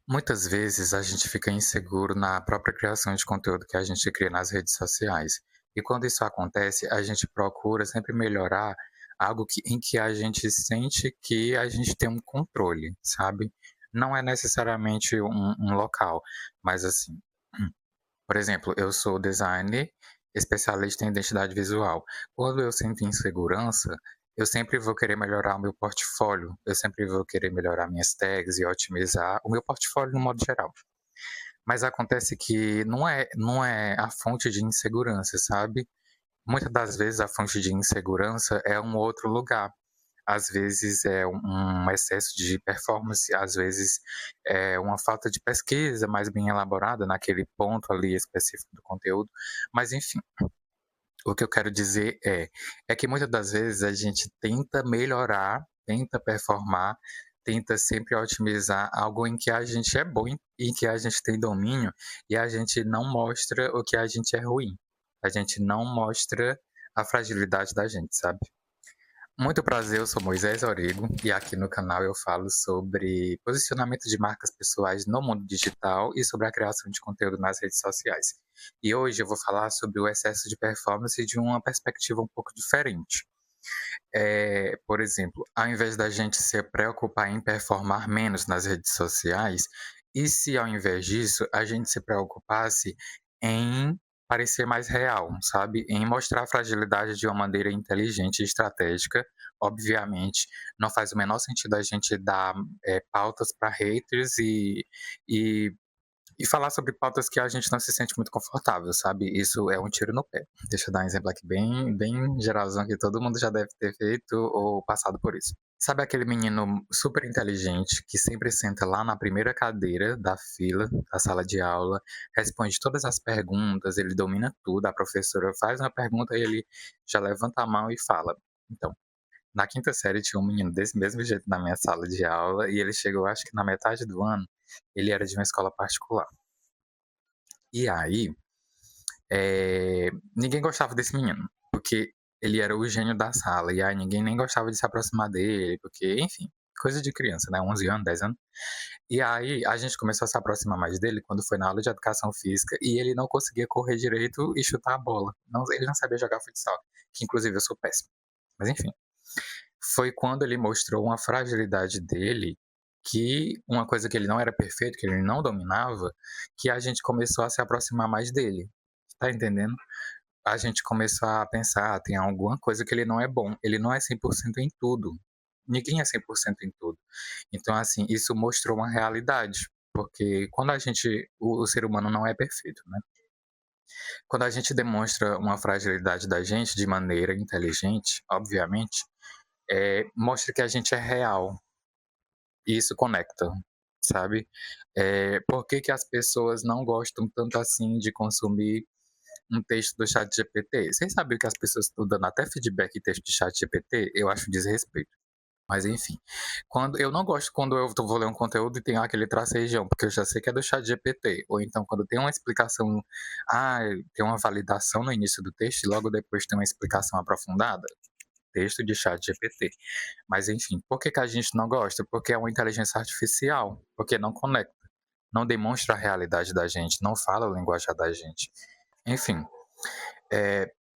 Muitas vezes a gente fica inseguro na própria criação de conteúdo que a gente cria nas redes sociais. E quando isso acontece, a gente procura sempre melhorar algo em que a gente sente que a gente tem um controle, sabe? Não é necessariamente um local, mas assim, por exemplo, eu sou designer especialista em identidade visual. Quando eu sinto insegurança, eu sempre vou querer melhorar o meu portfólio, eu sempre vou querer melhorar minhas tags e otimizar o meu portfólio no modo geral. Mas acontece que não é a fonte de insegurança, sabe? Muitas das vezes a fonte de insegurança é um outro lugar. Às vezes é um excesso de performance, às vezes é uma falta de pesquisa mais bem elaborada naquele ponto ali específico do conteúdo, mas enfim, o que eu quero dizer é que muitas das vezes a gente tenta melhorar, tenta performar, tenta sempre otimizar algo em que a gente é bom, em que a gente tem domínio, e a gente não mostra o que a gente é ruim. A gente não mostra a fragilidade da gente, sabe? Muito prazer, eu sou Moisés Origo e aqui no canal eu falo sobre posicionamento de marcas pessoais no mundo digital e sobre a criação de conteúdo nas redes sociais. E hoje eu vou falar sobre o excesso de performance de uma perspectiva um pouco diferente. Por exemplo, ao invés da gente se preocupar em performar menos nas redes sociais, e se ao invés disso a gente se preocupasse em parecer mais real, sabe? Em mostrar a fragilidade de uma maneira inteligente e estratégica. Obviamente, não faz o menor sentido a gente dar pautas para haters e e falar sobre pautas que a gente não se sente muito confortável, sabe? Isso é um tiro no pé. Deixa eu dar um exemplo aqui bem geralzão que todo mundo já deve ter feito ou passado por isso. Sabe aquele menino super inteligente que sempre senta lá na primeira cadeira da fila da sala de aula, responde todas as perguntas, ele domina tudo, a professora faz uma pergunta e ele já levanta a mão e fala. Então, na quinta série tinha um menino desse mesmo jeito na minha sala de aula e ele chegou, acho que na metade do ano, ele era de uma escola particular. E aí, ninguém gostava desse menino, porque ele era o gênio da sala, e aí ninguém nem gostava de se aproximar dele, porque, enfim, coisa de criança, né? 11 anos, 10 anos. E aí a gente começou a se aproximar mais dele quando foi na aula de educação física e ele não conseguia correr direito e chutar a bola. Não, ele não sabia jogar futsal, que inclusive eu sou péssimo. Mas enfim, foi quando ele mostrou uma fragilidade dele, que uma coisa que ele não era perfeito, que ele não dominava, que a gente começou a se aproximar mais dele. Tá entendendo? A gente começou a pensar: "Ah, tem alguma coisa que ele não é bom". Ele não é 100% em tudo. Ninguém é 100% em tudo. Então, assim, isso mostrou uma realidade, porque quando a gente o ser humano não é perfeito, né. Quando a gente demonstra uma fragilidade da gente de maneira inteligente, obviamente, mostra que a gente é real, e isso conecta, sabe. Por que que as pessoas não gostam tanto assim de consumir um texto do chat GPT? Vocês sabiam que as pessoas estão dando até feedback em texto de chat GPT? Eu acho desrespeito. Mas enfim, quando eu não gosto quando vou ler um conteúdo e tem aquele tracejão, porque eu já sei que é do chat GPT. Ou então quando tem uma explicação, ah, tem uma validação no início do texto e logo depois tem uma explicação aprofundada. Texto de chat GPT. Mas enfim, por que que a gente não gosta? Porque é uma inteligência artificial, porque não conecta, não demonstra a realidade da gente, não fala o linguajar da gente. Enfim,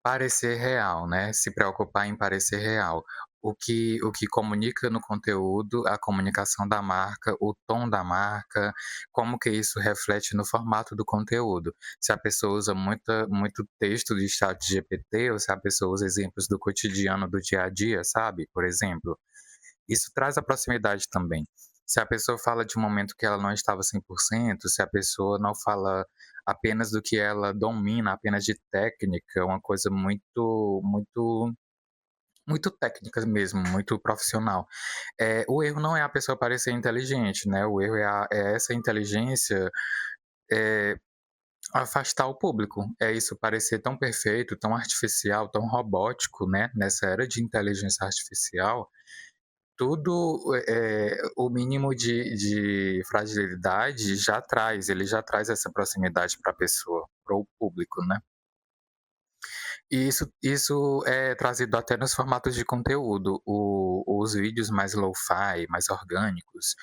parecer real, né, se preocupar em parecer real. O que comunica no conteúdo, a comunicação da marca, o tom da marca, como que isso reflete no formato do conteúdo. Se a pessoa usa muito texto de chat GPT ou se a pessoa usa exemplos do cotidiano, do dia a dia, sabe, por exemplo. Isso traz a proximidade também. Se a pessoa fala de um momento que ela não estava 100%, se a pessoa não fala apenas do que ela domina, apenas de técnica, uma coisa muito técnica mesmo, muito profissional. O erro não é a pessoa parecer inteligente, né, o erro é essa inteligência, eh, afastar o público. É isso, parecer tão perfeito, tão artificial, tão robótico, né, nessa era de inteligência artificial, tudo, o mínimo de fragilidade ele já traz essa proximidade para a pessoa, para o público, né. E isso é trazido até nos formatos de conteúdo. Os vídeos mais lo-fi, mais orgânicos,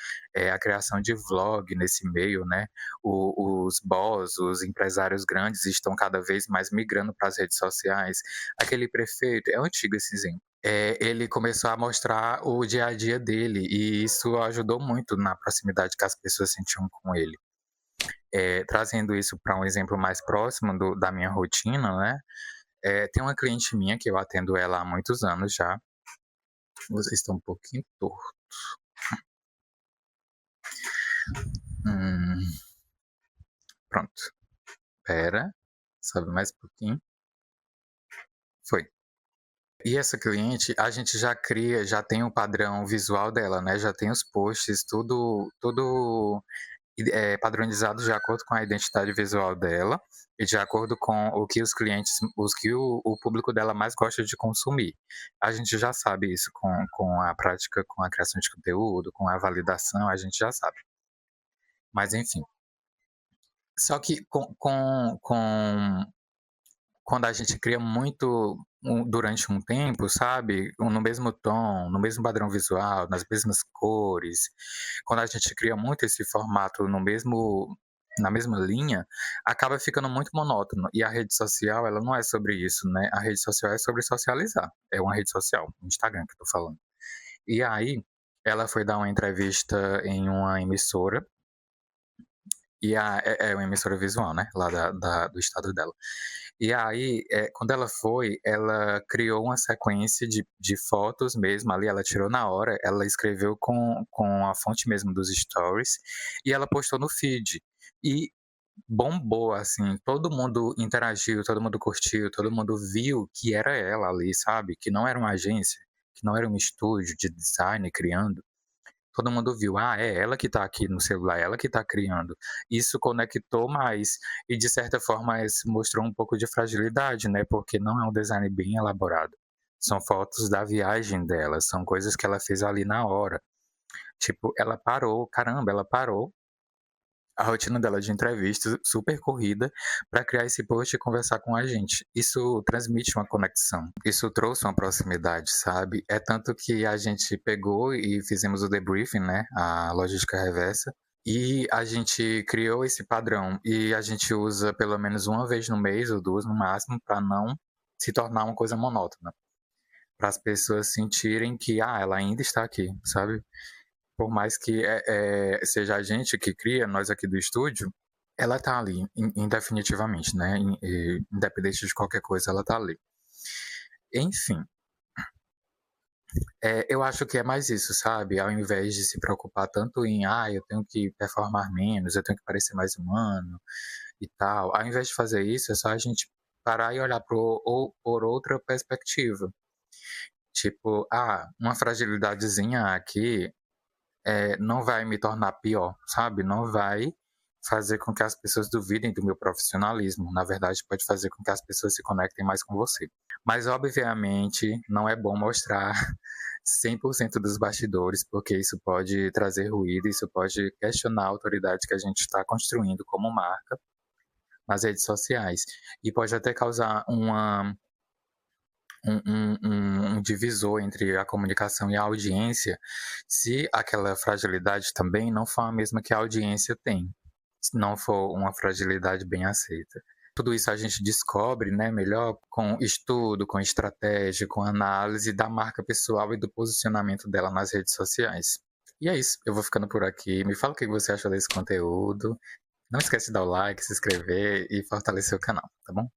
a criação de vlog nesse meio, né, os boss, os empresários grandes estão cada vez mais migrando para as redes sociais. Aquele prefeito é antigo esse exemplo. Ele começou a mostrar o dia a dia dele, e isso ajudou muito na proximidade que as pessoas sentiam com ele. Trazendo isso para um exemplo mais próximo da minha rotina, né, tem uma cliente minha que eu atendo ela há muitos anos já. Vocês estão um pouquinho torto. Hum, pronto. Espera, sobe mais um pouquinho. Foi. E essa cliente, a gente já tem o padrão visual dela, né, já tem os posts, tudo padronizado de acordo com a identidade visual dela e de acordo com o que o público dela mais gosta de consumir. A gente já sabe isso com a prática, com a criação de conteúdo, com a validação, a gente já sabe. Mas enfim. Só que quando a gente cria muito durante um tempo, sabe, no mesmo tom, no mesmo padrão visual, nas mesmas cores, quando a gente cria muito esse formato na mesma linha, acaba ficando muito monótono. E a rede social, ela não é sobre isso, né? A rede social é sobre socializar. É uma rede social, Instagram que eu tô falando. E aí, ela foi dar uma entrevista em uma emissora, é uma emissora visual, né? Lá do estado dela. E aí, quando ela foi, ela criou uma sequência de fotos mesmo ali, ela tirou na hora, ela escreveu com a fonte mesmo dos stories, e ela postou no feed. E bombou, assim, todo mundo interagiu, todo mundo curtiu, todo mundo viu que era ela ali, sabe? Que não era uma agência, que não era um estúdio de design criando. Todo mundo viu, é ela que tá aqui no celular, ela que tá criando. Isso conectou mais e, de certa forma, isso mostrou um pouco de fragilidade, né? Porque não é um design bem elaborado. São fotos da viagem dela, são coisas que ela fez ali na hora. Tipo, ela parou, caramba, ela parou a rotina dela de entrevista super corrida para criar esse post e conversar com a gente. Isso transmite uma conexão, isso trouxe uma proximidade, sabe? É tanto que a gente pegou e fizemos o debriefing, né? A logística reversa. E a gente criou esse padrão e a gente usa pelo menos uma vez no mês ou duas no máximo para não se tornar uma coisa monótona, para as pessoas sentirem que ela ainda está aqui, sabe? Por mais que seja a gente que cria, nós aqui do estúdio, ela tá ali, indefinitivamente, né? Independente de qualquer coisa, ela tá ali. Enfim, eu acho que é mais isso, sabe? Ao invés de se preocupar tanto em, eu tenho que performar menos, eu tenho que parecer mais humano e tal. Ao invés de fazer isso, é só a gente parar e olhar por outra perspectiva. Tipo, uma fragilidadezinha aqui não vai me tornar pior, sabe? Não vai fazer com que as pessoas duvidem do meu profissionalismo. Na verdade, pode fazer com que as pessoas se conectem mais com você. Mas, obviamente, não é bom mostrar 100% dos bastidores, porque isso pode trazer ruído, isso pode questionar a autoridade que a gente está construindo como marca nas redes sociais. E pode até causar um divisor entre a comunicação e a audiência, se aquela fragilidade também não for a mesma que a audiência tem, se não for uma fragilidade bem aceita. Tudo isso a gente descobre, né, melhor com estudo, com estratégia, com análise da marca pessoal e do posicionamento dela nas redes sociais. E é isso, eu vou ficando por aqui. Me fala o que você achou desse conteúdo. Não esquece de dar o like, se inscrever e fortalecer o canal, tá bom?